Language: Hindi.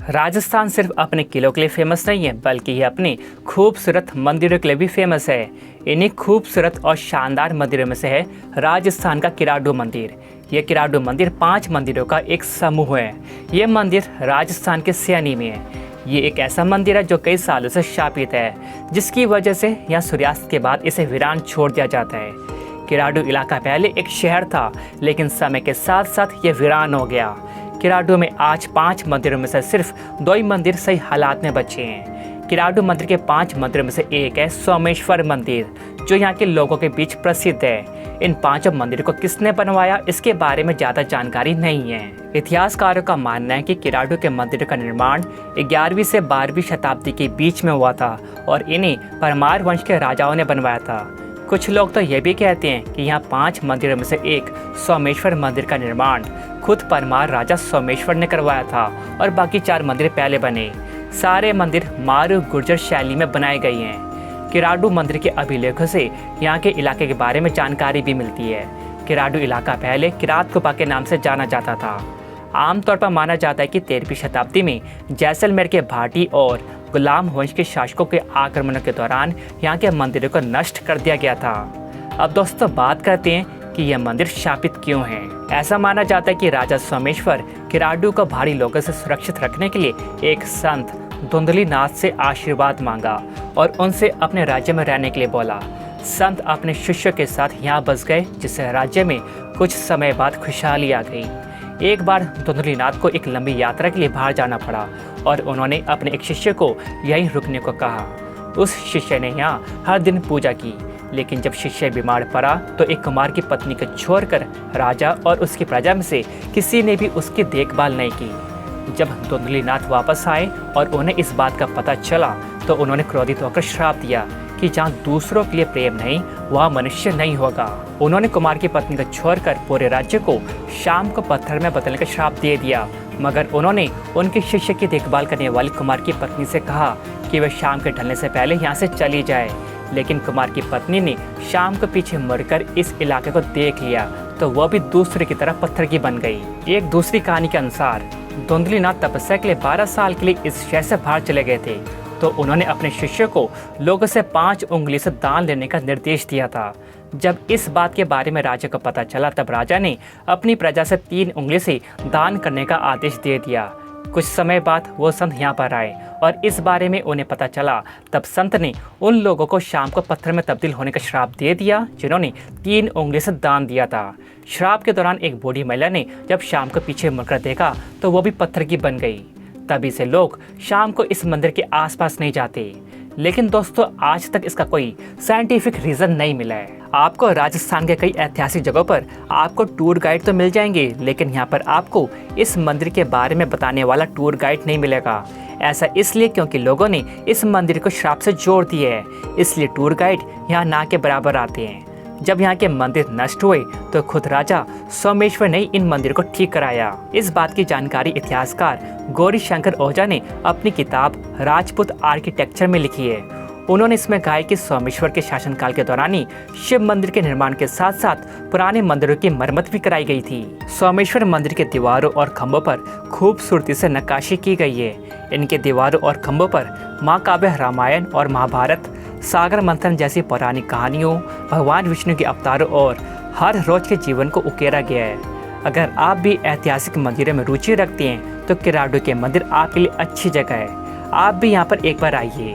राजस्थान सिर्फ अपने किलों के लिए फेमस नहीं है, बल्कि ये अपने खूबसूरत मंदिरों के लिए भी फेमस है। इन्हीं खूबसूरत और शानदार मंदिरों में से है राजस्थान का किराडू मंदिर। ये किराडू मंदिर 5 मंदिरों का एक समूह है। ये मंदिर राजस्थान के सियानी में है। ये एक ऐसा मंदिर है जो कई सालों से शापित है, जिसकी वजह से यहाँ सूर्यास्त के बाद इसे वीरान छोड़ दिया जाता है। किराडू इलाका पहले एक शहर था, लेकिन समय के साथ साथ ये वीरान हो गया। किराडू में आज 5 मंदिरों में से सिर्फ 2 ही मंदिर सही हालात में बचे हैं। किराडू मंदिर के 5 मंदिरों में से एक है सोमेश्वर मंदिर, जो यहाँ के लोगों के बीच प्रसिद्ध है। इन 5 मंदिरों को किसने बनवाया, इसके बारे में ज़्यादा जानकारी नहीं है। इतिहासकारों का मानना है कि किराडू के मंदिर का निर्माण 11वीं से 12वीं शताब्दी के बीच में हुआ था और इन्हें परमार वंश के राजाओं ने बनवाया था। कुछ लोग तो ये भी कहते हैं कि यहाँ 5 मंदिरों में से एक सोमेश्वर मंदिर का निर्माण खुद परमार राजा सोमेश्वर ने करवाया था और बाकी 4 मंदिर पहले बने। सारे मंदिर मारू गुर्जर शैली में बनाए गए हैं। किराडू मंदिर के अभिलेखों से यहाँ के इलाके के बारे में जानकारी भी मिलती है। किराडू इलाका पहले किरात गुफा के नाम से जाना जाता था। आमतौर पर माना जाता है कि 13वीं शताब्दी में जैसलमेर के भाटी और गुलाम वंश के शासकों के आक्रमणों के दौरान यहाँ के मंदिरों को नष्ट कर दिया गया था। अब दोस्तों बात करते हैं कि यह मंदिर शापित क्यों है। ऐसा माना जाता है कि राजा सोमेश्वर किराडू को भारी लोगों से सुरक्षित रखने के लिए एक संत धुंधली नाथ से आशीर्वाद मांगा और उनसे अपने राज्य में रहने के लिए बोला। संत अपने शिष्यों के साथ यहाँ बस गए, जिससे राज्य में कुछ समय बाद खुशहाली आ गई। एक बार धुंधली नाथ को एक लंबी यात्रा के लिए बाहर जाना पड़ा और उन्होंने अपने एक शिष्य को यहीं रुकने को कहा। उस शिष्य ने यहाँ हर दिन पूजा की, लेकिन जब शिष्य बीमार पड़ा तो एक कुमार की पत्नी को छोड़कर राजा और उसकी प्रजा में से किसी ने भी उसकी देखभाल नहीं की। जब धुंधली नाथ वापस आए और उन्हें इस बात का पता चला तो उन्होंने क्रोधित होकर श्राप दिया कि जहाँ दूसरों के लिए प्रेम नहीं, वहाँ मनुष्य नहीं होगा। उन्होंने कुमार की पत्नी को छोड़कर पूरे राज्य को शाम को पत्थर में बदलने का श्राप दे दिया, मगर उन्होंने उनके शिष्य की देखभाल करने वाली कुमार की पत्नी से कहा कि वह शाम के ढलने से पहले यहाँ से चली जाए। लेकिन कुमार की पत्नी ने शाम को पीछे मुड़कर इस इलाके को देख लिया तो वह भी दूसरे की तरह पत्थर की बन गई। एक दूसरी कहानी के अनुसार धुंधली नाथ तपस्या के लिए 12 साल के लिए इस शहर से बाहर चले गए थे, तो उन्होंने अपने शिष्य को लोगों से 5 उंगली से दान लेने का निर्देश दिया था। जब इस बात के बारे में राजा को पता चला, तब राजा ने अपनी प्रजा से 3 उंगली से दान करने का आदेश दे दिया। कुछ समय बाद वो संत यहाँ पर आए और इस बारे में उन्हें पता चला। तब संत ने उन लोगों को शाम को पत्थर में तब्दील होने का श्राप दे दिया, जिन्होंने 3 उंगली से दान दिया था। श्राप के दौरान एक बूढ़ी महिला ने जब शाम को पीछे मुड़कर देखा तो वो भी पत्थर की बन गई। तभी से लोग शाम को इस मंदिर के आसपास नहीं जाते। लेकिन दोस्तों, आज तक इसका कोई साइंटिफिक रीज़न नहीं मिला है। आपको राजस्थान के कई ऐतिहासिक जगहों पर आपको टूर गाइड तो मिल जाएंगे, लेकिन यहाँ पर आपको इस मंदिर के बारे में बताने वाला टूर गाइड नहीं मिलेगा। ऐसा इसलिए क्योंकि लोगों ने इस मंदिर को श्राप से जोड़ दिया है, इसलिए टूर गाइड यहाँ ना के बराबर आते हैं। जब यहाँ के मंदिर नष्ट हुए तो खुद राजा सोमेश्वर ने इन मंदिर को ठीक कराया। इस बात की जानकारी इतिहासकार गौरी शंकर ओझा ने अपनी किताब राजपूत आर्किटेक्चर में लिखी है। उन्होंने इसमें कहा कि सोमेश्वर के शासनकाल के दौरान ही शिव मंदिर के निर्माण के साथ साथ पुराने मंदिरों की मरम्मत भी कराई गई थी। सोमेश्वर मंदिर के दीवारों और खंभों पर खूबसूरती से नक्काशी की गई है। इनके दीवारों और खंभों पर महाकाव्य रामायण और महाभारत, सागर मंथन जैसी पौराणिक कहानियों, भगवान विष्णु के अवतारों और हर रोज के जीवन को उकेरा गया है। अगर आप भी ऐतिहासिक मंदिरों में रुचि रखते हैं तो किराडू के मंदिर आपके लिए अच्छी जगह है। आप भी यहाँ पर एक बार आइए।